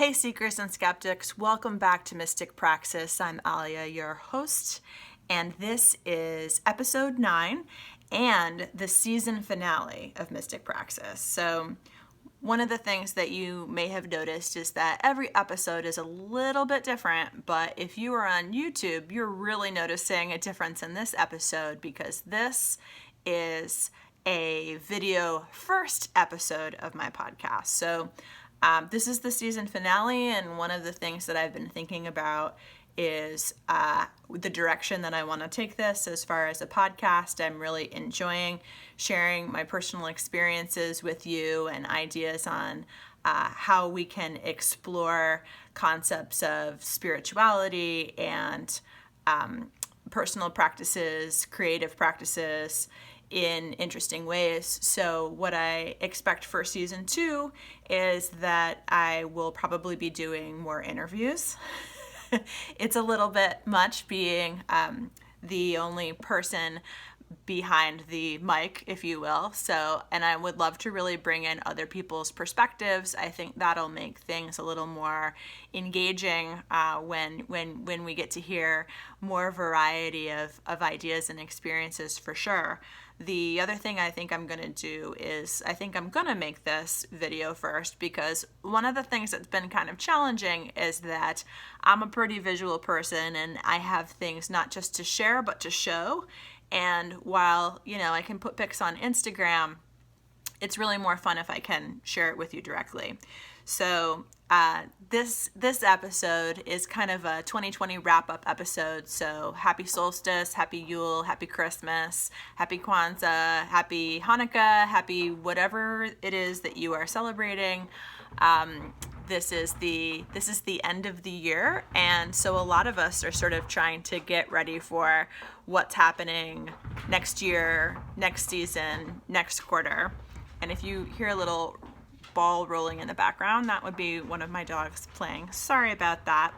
Hey seekers and skeptics, welcome back to Mystic Praxis. I'm Alya, your host, and this is episode 9 and the season finale of Mystic Praxis. So one of the things that you may have noticed is that every episode is a little bit different, but if you are on YouTube, you're really noticing a difference in this episode because this is a video first episode of my podcast. So this is the season finale, and one of the things that I've been thinking about is the direction that I want to take this as far as a podcast. I'm really enjoying sharing my personal experiences with you and ideas on how we can explore concepts of spirituality and personal practices, creative practices, in interesting ways. So what I expect for season 2 is that I will probably be doing more interviews. It's a little bit much being the only person behind the mic, if you will. So, and I would love to really bring in other people's perspectives. I think that'll make things a little more engaging when we get to hear more variety of ideas and experiences for sure. The other thing I think I'm going to do is I think I'm going to make this video first because one of the things that's been kind of challenging is that I'm a pretty visual person and I have things not just to share but to show. And while, I can put pics on Instagram, it's really more fun if I can share it with you directly. So this episode is kind of a 2020 wrap-up episode. So happy solstice, happy Yule, happy Christmas, happy Kwanzaa, happy Hanukkah, happy whatever it is that you are celebrating. This is the end of the year, and so a lot of us are sort of trying to get ready for what's happening next year, next season, next quarter. And if you hear a little ball rolling in the background, that would be one of my dogs playing. Sorry about that.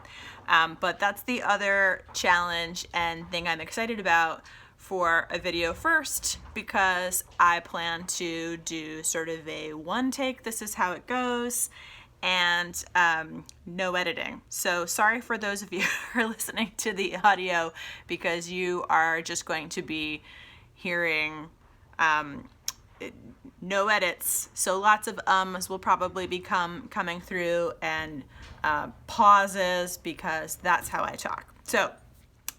But that's the other challenge and thing I'm excited about for a video first, because I plan to do sort of a one take, this is how it goes, and no editing. So sorry for those of you who are listening to the audio, because you are just going to be hearing no edits. So lots of ums will probably be coming through, and pauses, because that's how I talk. So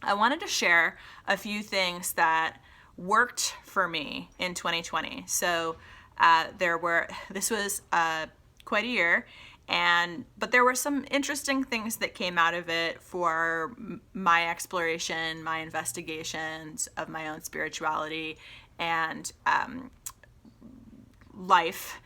I wanted to share a few things that worked for me in 2020. So this was quite a year, but there were some interesting things that came out of it for my exploration, my investigations of my own spirituality and life.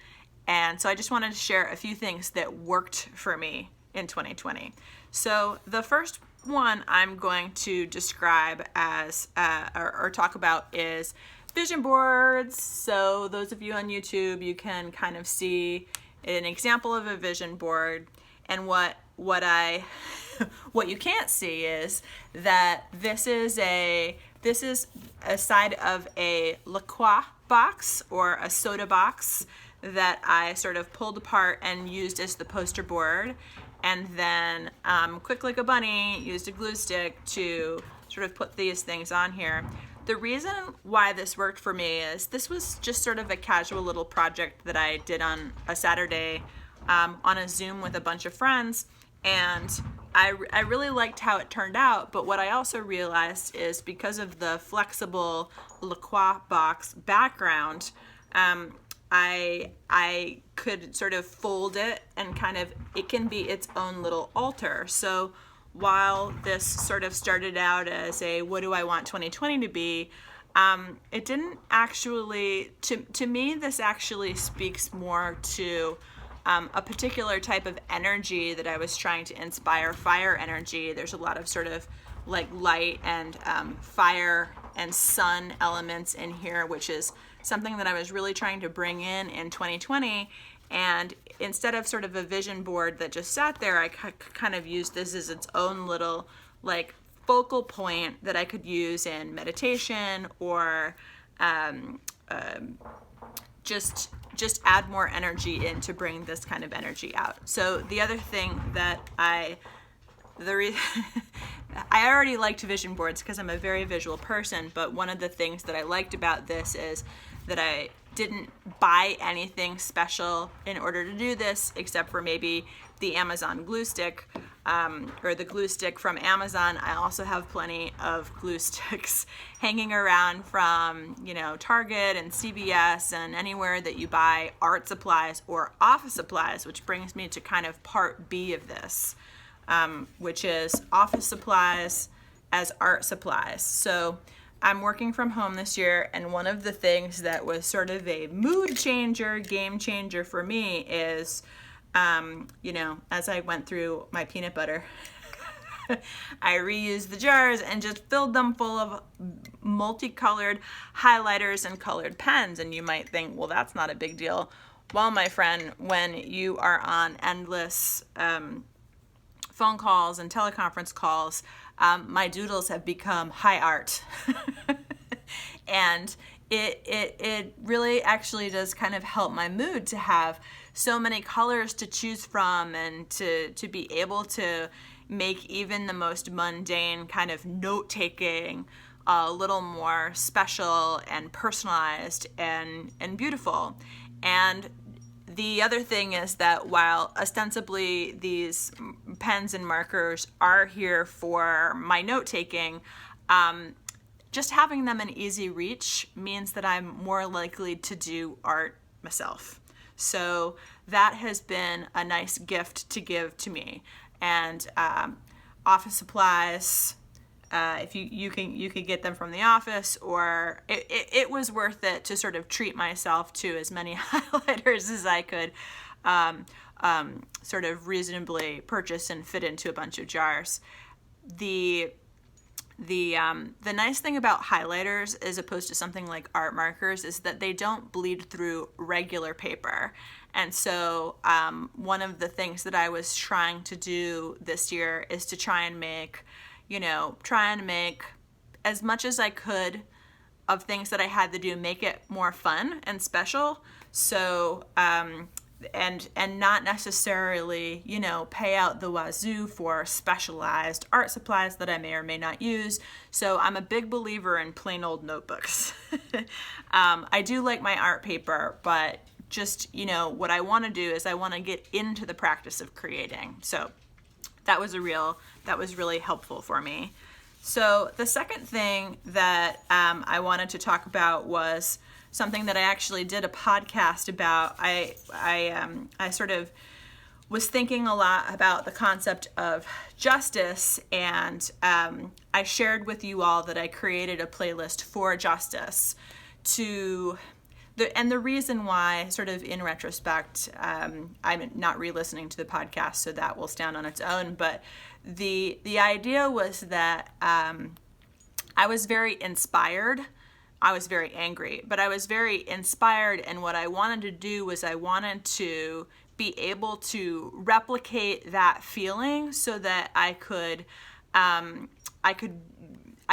And so I just wanted to share a few things that worked for me in 2020. So the first one I'm going to describe as or talk about is vision boards. So those of you on YouTube, you can kind of see an example of a vision board, and what you can't see is that this is a side of a La Croix box or a soda box that I sort of pulled apart and used as the poster board, and then quick like a bunny used a glue stick to sort of put these things on here. The reason why this worked for me is this was just sort of a casual little project that I did on a Saturday on a Zoom with a bunch of friends, and I really liked how it turned out. But what I also realized is because of the flexible La Croix box background, I could sort of fold it and it can be its own little altar. So while this sort of started out as a what do I want 2020 to be, it didn't actually, to me, this actually speaks more to a particular type of energy that I was trying to inspire, fire energy. There's a lot of sort of like light and fire and sun elements in here, which is something that I was really trying to bring in 2020. And instead of sort of a vision board that just sat there, I kind of used this as its own little like focal point that I could use in meditation or just add more energy in to bring this kind of energy out. So the other thing that I already liked vision boards because I'm a very visual person, but one of the things that I liked about this is that I didn't buy anything special in order to do this, except for maybe the Amazon glue stick, or the glue stick from Amazon. I also have plenty of glue sticks hanging around from, Target and CVS and anywhere that you buy art supplies or office supplies, which brings me to kind of part B of this, which is office supplies as art supplies. So I'm working from home this year, and one of the things that was sort of a mood changer, game changer for me is, as I went through my peanut butter, I reused the jars and just filled them full of multicolored highlighters and colored pens. And you might think, well, that's not a big deal. Well, my friend, when you are on endless phone calls and teleconference calls, my doodles have become high art. And it really actually does kind of help my mood to have so many colors to choose from, and to be able to make even the most mundane kind of note-taking a little more special and personalized and beautiful. And the other thing is that while ostensibly these pens and markers are here for my note-taking, just having them in easy reach means that I'm more likely to do art myself. So that has been a nice gift to give to me. And office supplies, if you can get them from the office, or it was worth it to sort of treat myself to as many highlighters as I could sort of reasonably purchase and fit into a bunch of jars. The nice thing about highlighters, as opposed to something like art markers, is that they don't bleed through regular paper. And so one of the things that I was trying to do this year is to try and make as much as I could of things that I had to do, make it more fun and special. So, and not necessarily, pay out the wazoo for specialized art supplies that I may or may not use. So I'm a big believer in plain old notebooks. I do like my art paper, but just, what I want to do is I want to get into the practice of creating. So that was really helpful for me. So the second thing that I wanted to talk about was something that I actually did a podcast about. I sort of was thinking a lot about the concept of justice, and I shared with you all that I created a playlist for justice. And the reason why, sort of in retrospect, I'm not re-listening to the podcast, so that will stand on its own. But the idea was that I was very inspired. I was very angry, but I was very inspired, and what I wanted to do was I wanted to be able to replicate that feeling so that I could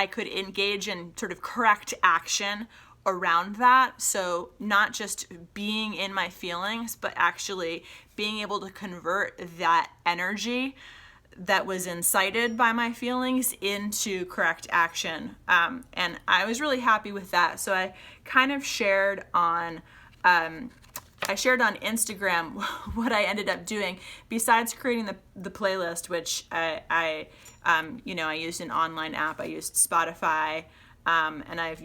engage in sort of correct action around that. So not just being in my feelings, but actually being able to convert that energy that was incited by my feelings into correct action. And I was really happy with that. So I kind of shared on Instagram what I ended up doing besides creating the playlist, which I used an online app. I used Spotify, and I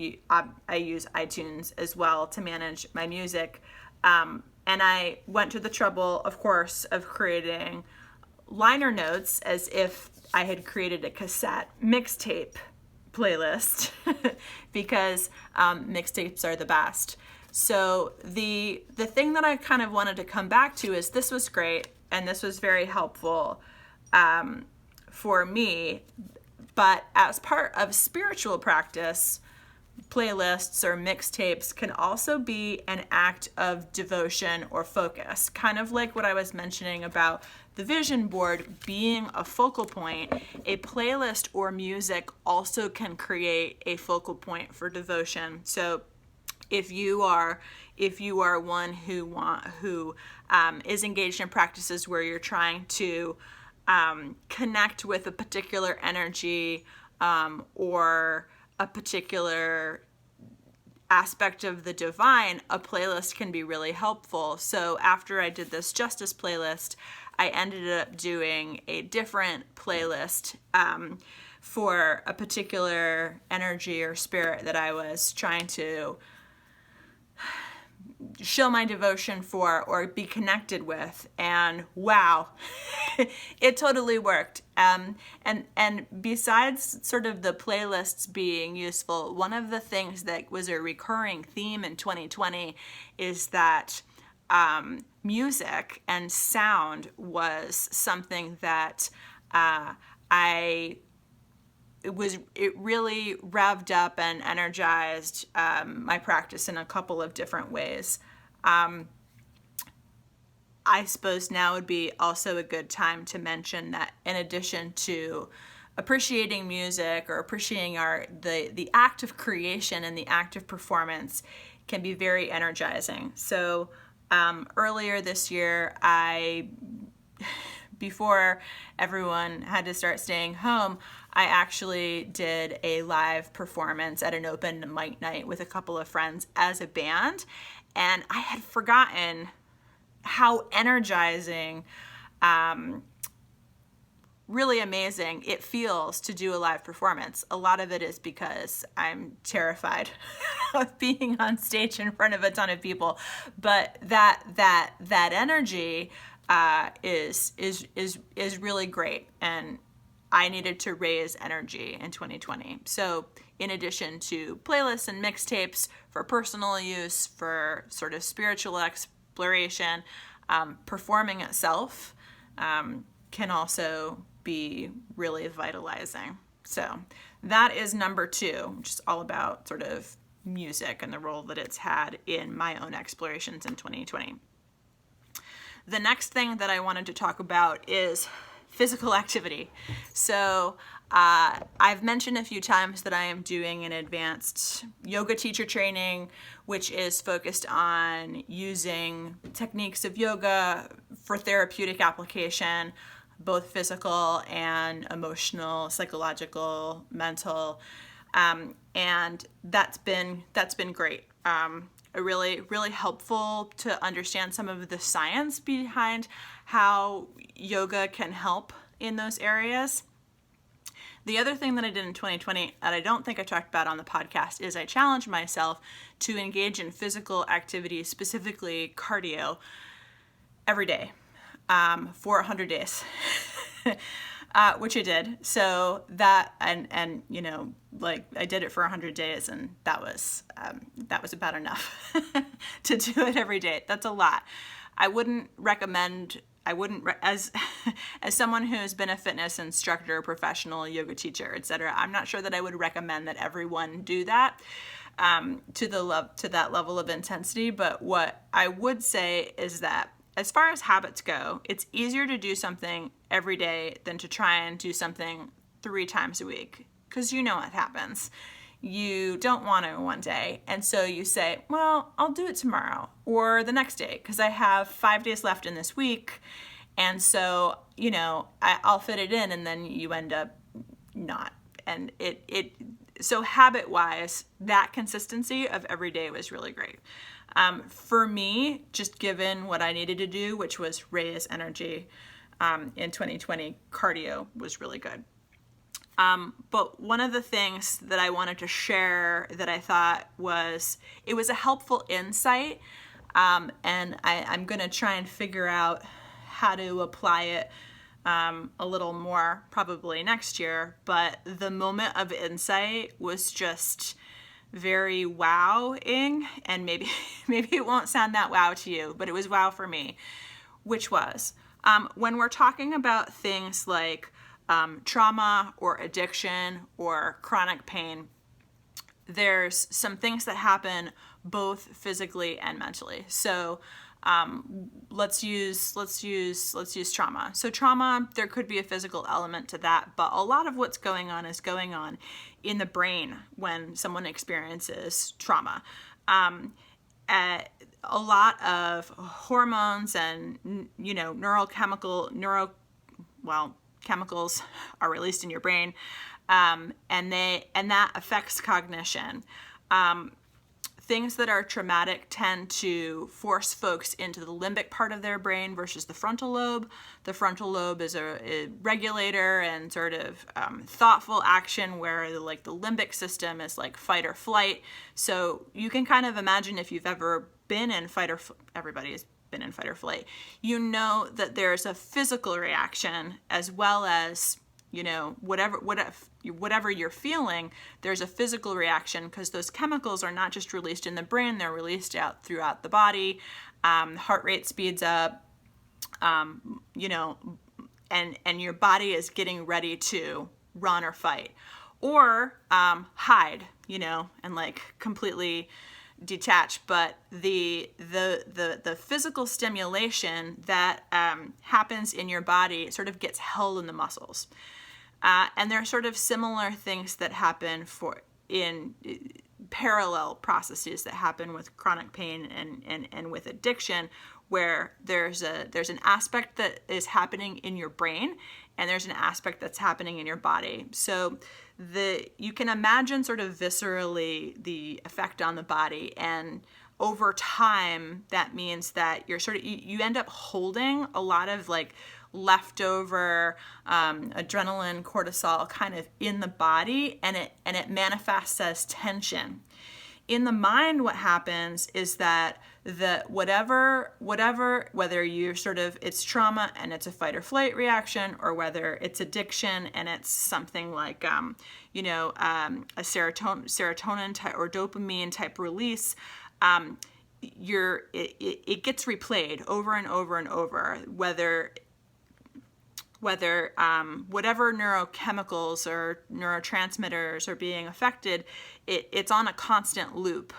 use iTunes as well to manage my music. And I went to the trouble, of course, of creating liner notes as if I had created a cassette mixtape playlist because mixtapes are the best. So the thing that I kind of wanted to come back to is this was great and this was very helpful for me, but as part of spiritual practice, playlists or mixtapes can also be an act of devotion or focus, kind of like what I was mentioning about the vision board being a focal point. A playlist or music also can create a focal point for devotion. So If you are one who is engaged in practices where you're trying to connect with a particular energy or a particular aspect of the divine, a playlist can be really helpful. So after I did this justice playlist, I ended up doing a different playlist for a particular energy or spirit that I was trying to show my devotion for or be connected with, and wow, it totally worked. And besides sort of the playlists being useful, one of the things that was a recurring theme in 2020 is that music and sound was something that it really revved up and energized my practice in a couple of different ways. I suppose now would be also a good time to mention that in addition to appreciating music or appreciating the act of creation and the act of performance can be very energizing. So earlier this year, before everyone had to start staying home, I actually did a live performance at an open mic night with a couple of friends as a band, and I had forgotten how energizing, really amazing it feels to do a live performance. A lot of it is because I'm terrified of being on stage in front of a ton of people, but that energy is really great, and I needed to raise energy in 2020. So in addition to playlists and mixtapes for personal use, for sort of spiritual exploration, performing itself can also be really vitalizing. So that is number 2, which is all about sort of music and the role that it's had in my own explorations in 2020. The next thing that I wanted to talk about is physical activity. So I've mentioned a few times that I am doing an advanced yoga teacher training, which is focused on using techniques of yoga for therapeutic application, both physical and emotional, psychological, mental, and that's been great. Really helpful to understand some of the science behind how yoga can help in those areas. The other thing that I did in 2020 that I don't think I talked about on the podcast is I challenged myself to engage in physical activity, specifically cardio, every day for 100 days, which I did. So that, and you know, like I did it for 100 days, and that was about enough to do it every day. That's a lot. As someone who's been a fitness instructor, professional yoga teacher, etc., I'm not sure that I would recommend that everyone do that to that level of intensity. But what I would say is that as far as habits go, it's easier to do something every day than to try and do something 3 times a week, because you know what happens. You don't want to one day, and so you say, well, I'll do it tomorrow or the next day because I have 5 days left in this week, and so, you know, I'll fit it in, and then you end up not. And so habit-wise, that consistency of every day was really great. For me, just given what I needed to do, which was raise energy in 2020, cardio was really good. But one of the things that I wanted to share that I thought was a helpful insight, and I'm going to try and figure out how to apply it a little more probably next year, but the moment of insight was just very wowing, and maybe it won't sound that wow to you, but it was wow for me, which was when we're talking about things like trauma or addiction or chronic pain, there's some things that happen both physically and mentally. So let's use trauma. So trauma, there could be a physical element to that, but a lot of what's going on is going on in the brain when someone experiences trauma. A lot of hormones and, chemicals are released in your brain, and that affects cognition. Things that are traumatic tend to force folks into the limbic part of their brain versus the frontal lobe. The frontal lobe is a regulator and sort of thoughtful action, where the limbic system is like fight or flight. So you can kind of imagine, if you've ever been in everybody has been in fight or flight, you know that there's a physical reaction as well as, whatever you're feeling, there's a physical reaction, because those chemicals are not just released in the brain, they're released out throughout the body. Heart rate speeds up, and your body is getting ready to run or fight, or hide, and completely detach. But the physical stimulation that happens in your body sort of gets held in the muscles. And there are sort of similar things that happen in parallel processes that happen with chronic pain and with addiction, where there's an aspect that is happening in your brain and there's an aspect that's happening in your body. So you can imagine sort of viscerally the effect on the body, and over time that means that you end up holding a lot of leftover adrenaline, cortisol kind of in the body, and it manifests as tension. In the mind, what happens is that whether you're it's trauma and it's a fight or flight reaction, or whether it's addiction and it's something like a serotonin type or dopamine type release, it gets replayed over and over and over, whether whatever neurochemicals or neurotransmitters are being affected, it's on a constant loop.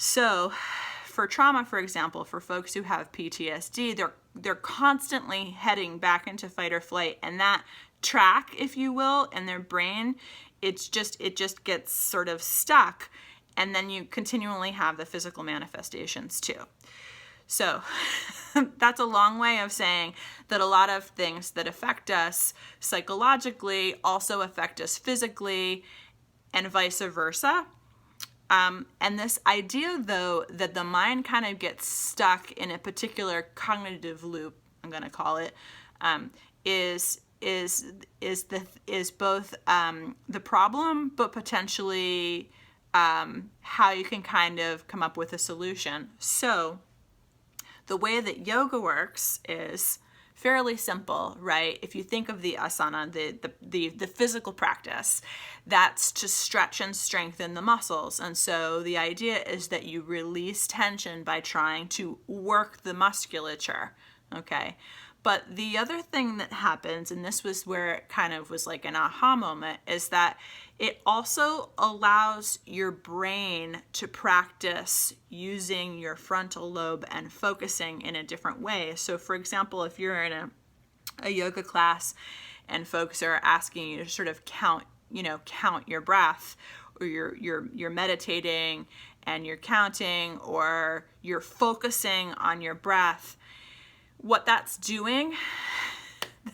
So for trauma, for example, for folks who have PTSD, they're constantly heading back into fight or flight, and that track, if you will, in their brain, it just gets sort of stuck, and then you continually have the physical manifestations too. So that's a long way of saying that a lot of things that affect us psychologically also affect us physically, and vice versa. And this idea, though, that the mind kind of gets stuck in a particular cognitive loop, I'm going to call it, is both the problem, but potentially how you can kind of come up with a solution. So the way that yoga works is fairly simple, right? If you think of the asana, the physical practice, that's to stretch and strengthen the muscles. And so the idea is that you release tension by trying to work the musculature, okay? But the other thing that happens, and this was where it kind of was like an aha moment, is that it also allows your brain to practice using your frontal lobe and focusing in a different way. So for example, if you're in a yoga class and folks are asking you to sort of count your breath, or you're meditating and you're counting, or you're focusing on your breath, what that's doing,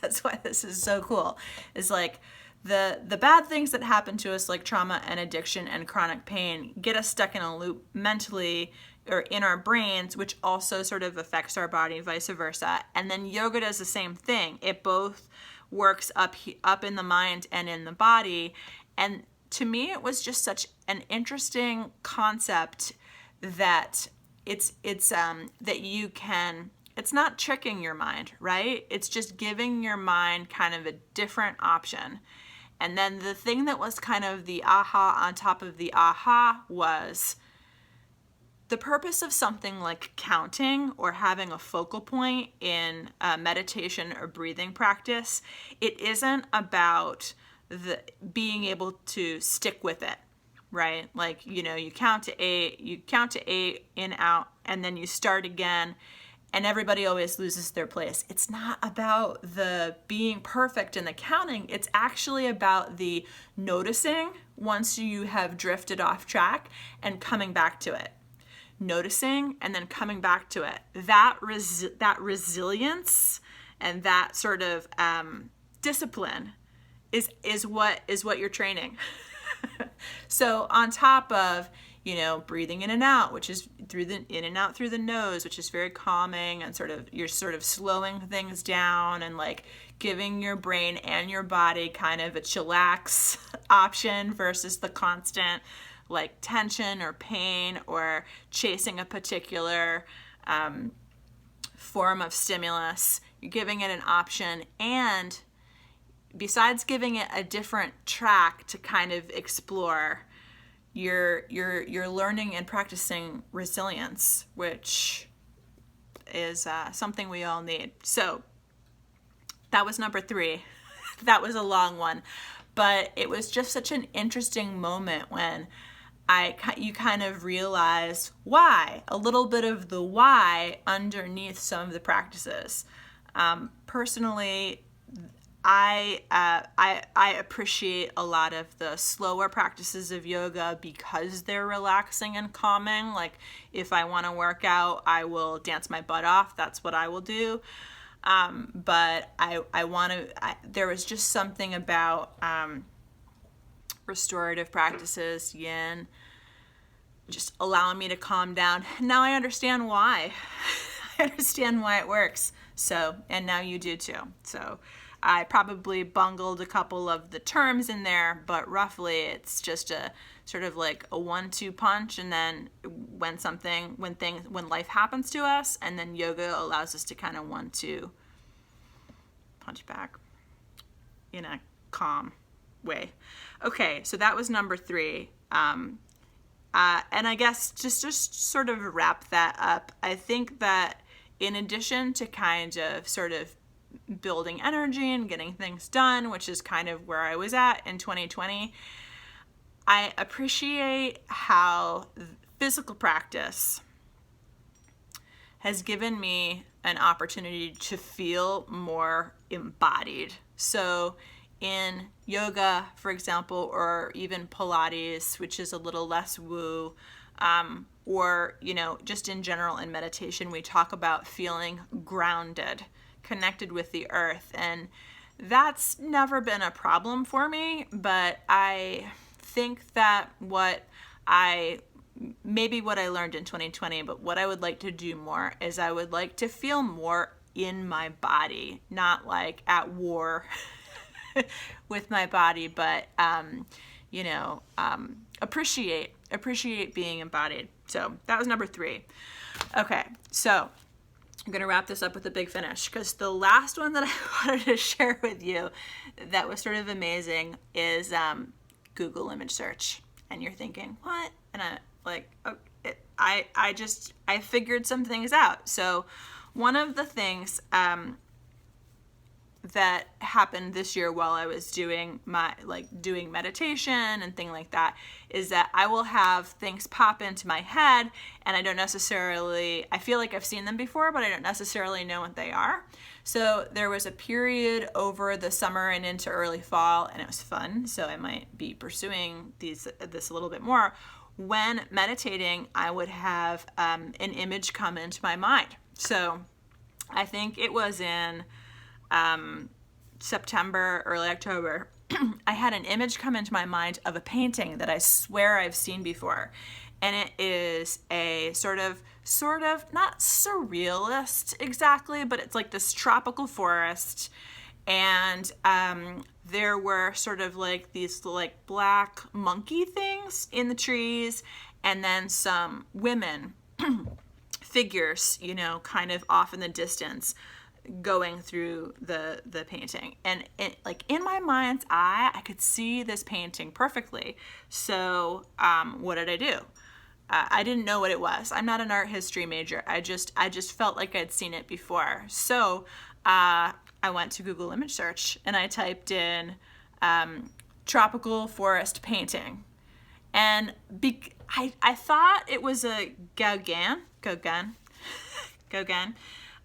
that's why this is so cool, is like the bad things that happen to us, like trauma and addiction and chronic pain, get us stuck in a loop mentally or in our brains, which also sort of affects our body, vice versa. And then yoga does the same thing. It both works up in the mind and in the body. And to me, it was just such an interesting concept that that you can. It's not tricking your mind, right? It's just giving your mind kind of a different option. And then the thing that was kind of the aha on top of the aha was the purpose of something like counting or having a focal point in meditation or breathing practice. It isn't about being able to stick with it, right? Like, you count to eight in, out, and then you start again. and everybody always loses their place. It's not about the being perfect in the counting. It's actually about the noticing once you have drifted off track and coming back to it. Noticing and then coming back to it. That resilience and that sort of discipline is what you're training. So on top of, breathing in and out, which is in and out through the nose, which is very calming, and you're sort of slowing things down and like giving your brain and your body kind of a chillax option versus the constant like tension or pain or chasing a particular form of stimulus. You're giving it an option, and besides giving it a different track to kind of explore, you're learning and practicing resilience, which is something we all need. So that was number 3. That was a long one, but it was just such an interesting moment when you kind of realize a little bit of the why underneath some of the practices. Personally, I appreciate a lot of the slower practices of yoga because they're relaxing and calming. Like if I want to work out, I will dance my butt off. That's what I will do. But there was just something about restorative practices, yin, just allowing me to calm down. Now I understand why. I understand why it works. So, and now you do too. So I probably bungled a couple of the terms in there, but roughly it's just a sort of like a 1-2 punch, and then when life happens to us, and then yoga allows us to kind of 1-2 punch back in a calm way. Okay, so that was number 3. And I guess just sort of wrap that up, I think that in addition to kind of sort of building energy and getting things done, which is kind of where I was at in 2020, I appreciate how physical practice has given me an opportunity to feel more embodied. So in yoga, for example, or even Pilates, which is a little less woo, or, just in general in meditation, we talk about feeling grounded, connected with the earth. And that's never been a problem for me, but I think that what I learned in 2020, but what I would like to do more is I would like to feel more in my body, not like at war with my body, but, appreciate being embodied. So that was number 3. Okay, so I'm going to wrap this up with a big finish, because the last one that I wanted to share with you that was sort of amazing is Google image search. And you're thinking, what? And I figured some things out. So one of the things that happened this year while I was doing meditation and thing like that is that I will have things pop into my head, and I feel like I've seen them before, but I don't necessarily know what they are. So there was a period over the summer and into early fall, and it was fun, so I might be pursuing this a little bit more. When meditating, I would have an image come into my mind. So I think it was in September, early October, I had an image come into my mind of a painting that I swear I've seen before. And it is a sort of not surrealist exactly, but it's like this tropical forest. And there were sort of like these like black monkey things in the trees, and then some women figures, kind of off in the distance, going through the painting. And like in my mind's eye, I could see this painting perfectly. So what did I do? I didn't know what it was. I'm not an art history major. I just felt like I'd seen it before. So I went to Google image search and I typed in tropical forest painting. And I thought it was a Gauguin,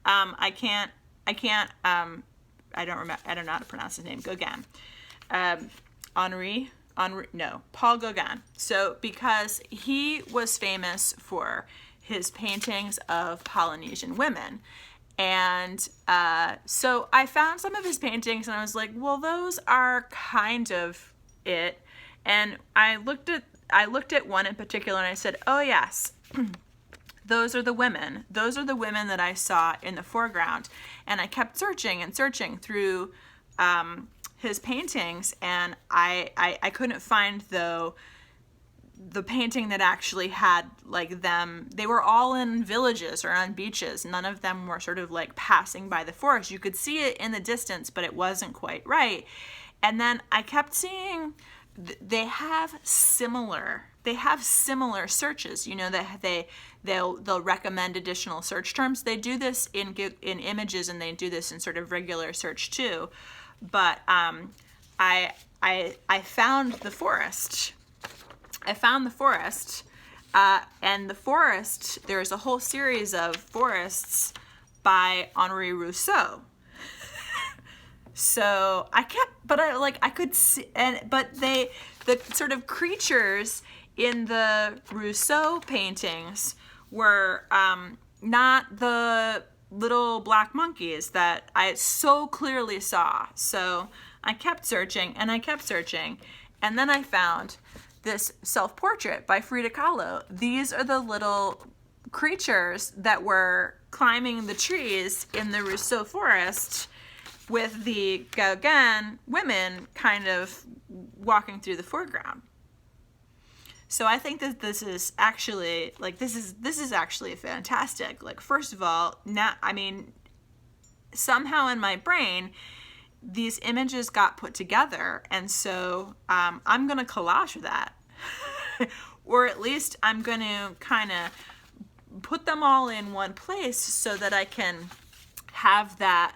I don't know how to pronounce his name. Gauguin. Paul Gauguin. So because he was famous for his paintings of Polynesian women. And so I found some of his paintings and I was like, well, those are kind of it. And I looked at one in particular and I said, oh yes, those are the women. Those are the women that I saw in the foreground. And I kept searching and searching through his paintings, and I couldn't find, though, the painting that actually had like them. They were all in villages or on beaches. None of them were sort of like passing by the forest. You could see it in the distance, but it wasn't quite right. And then I kept seeing they have similar searches. You know, they'll recommend additional search terms. They do this in images, and they do this in sort of regular search too. But I found the forest. And the forest, there's a whole series of forests by Henri Rousseau. So I could see, the sort of creatures in the Rousseau paintings were not the little black monkeys that I so clearly saw. So I kept searching and I kept searching, and then I found this self-portrait by Frida Kahlo. These are the little creatures that were climbing the trees in the Rousseau forest, with the Gauguin women kind of walking through the foreground. So I think that this is actually fantastic. Like, first of all, somehow in my brain, these images got put together, and so I'm going to collage that. Or at least I'm going to kind of put them all in one place so that I can have that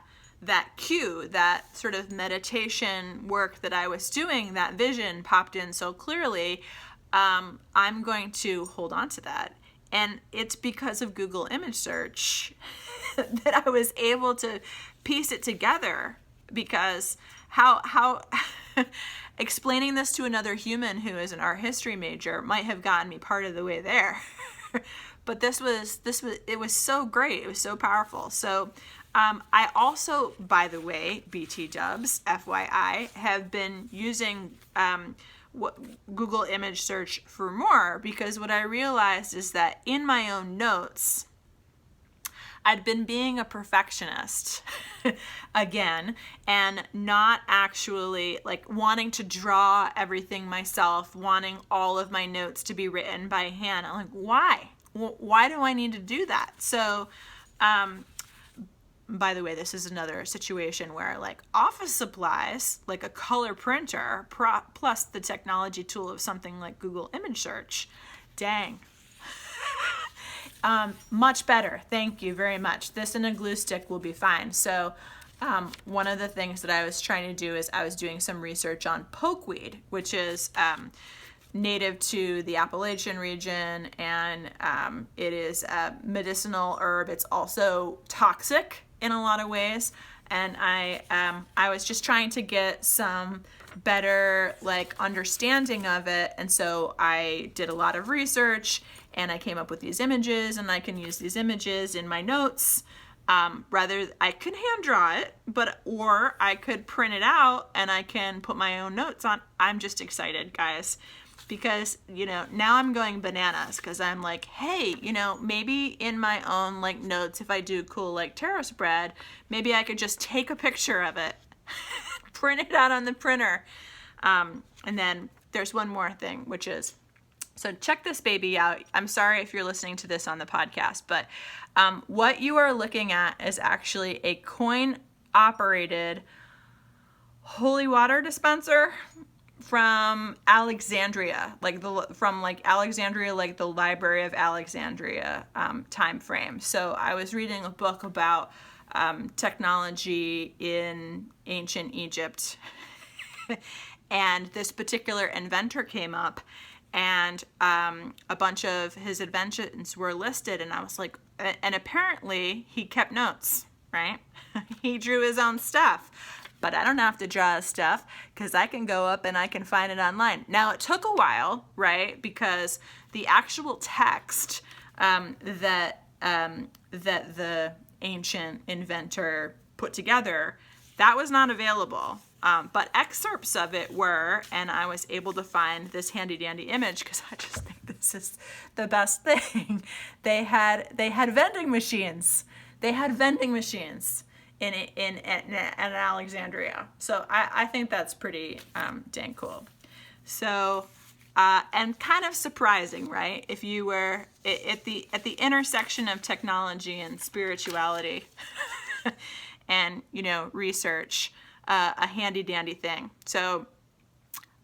cue, that sort of meditation work that I was doing, that vision popped in so clearly. I'm going to hold on to that. And it's because of Google image search that I was able to piece it together, because how explaining this to another human who is an art history major might have gotten me part of the way there. But it was so great. It was so powerful. So I also, by the way, BT dubs, FYI, have been using Google image search for more, because what I realized is that in my own notes, I'd been being a perfectionist again, and not actually like wanting to draw everything myself, wanting all of my notes to be written by hand. I'm like, why? Why do I need to do that? So, by the way, this is another situation where like office supplies, like a color printer, plus the technology tool of something like Google image search, dang. Much better. Thank you very much. This and a glue stick will be fine. So one of the things that I was trying to do is I was doing some research on pokeweed, which is native to the Appalachian region, and it is a medicinal herb. It's also toxic in a lot of ways, and I was just trying to get some better like understanding of it, and so I did a lot of research, and I came up with these images, and I can use these images in my notes. Rather, I could hand draw it, or I could print it out and I can put my own notes on. I'm just excited, guys, because, now I'm going bananas, because I'm like, hey, maybe in my own like notes, if I do cool like tarot spread, maybe I could just take a picture of it, print it out on the printer. And then there's one more thing, which is, so check this baby out. I'm sorry if you're listening to this on the podcast, but what you are looking at is actually a coin-operated holy water dispenser from Alexandria, from Alexandria, like the Library of Alexandria time frame. So I was reading a book about technology in ancient Egypt, and this particular inventor came up, and a bunch of his inventions were listed, and I was like, and apparently he kept notes, right? He drew his own stuff, but I don't have to draw his stuff because I can go up and I can find it online. Now, it took a while, right? Because the actual text that the ancient inventor put together, that was not available. But excerpts of it were, and I was able to find this handy dandy image because I just think this is the best thing. They had vending machines. They had vending machines in Alexandria. So I think that's pretty dang cool. So and kind of surprising, right? If you were at the intersection of technology and spirituality and research. A handy dandy thing. So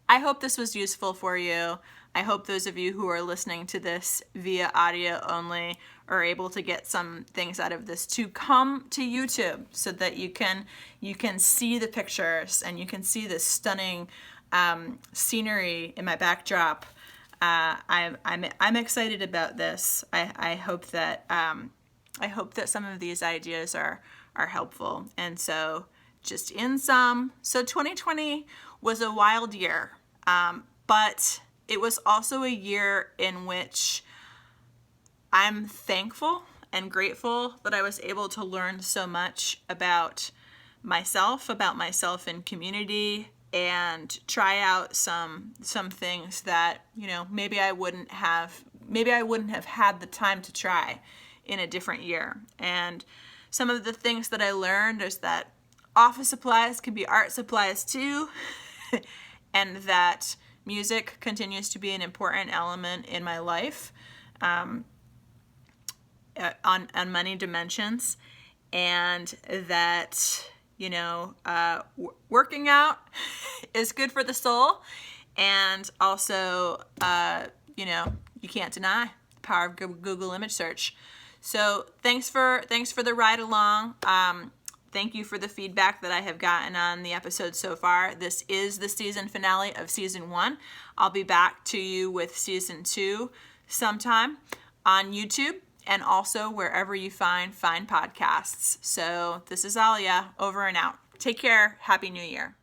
I hope this was useful for you. I hope those of you who are listening to this via audio only are able to get some things out of this to come to YouTube so that you can see the pictures and you can see this stunning scenery in my backdrop. I'm excited about this. I hope that some of these ideas are helpful. And so just in sum, so 2020 was a wild year, but it was also a year in which I'm thankful and grateful that I was able to learn so much about myself in community, and try out some things that maybe I wouldn't have had the time to try in a different year. And some of the things that I learned is that office supplies can be art supplies too, and that music continues to be an important element in my life on many dimensions, and that working out is good for the soul, and also you can't deny the power of Google image search. So thanks for the ride along. Thank you for the feedback that I have gotten on the episode so far. This is the season finale of season 1. I'll be back to you with season 2 sometime on YouTube and also wherever you find podcasts. So this is Alya, over and out. Take care. Happy New Year.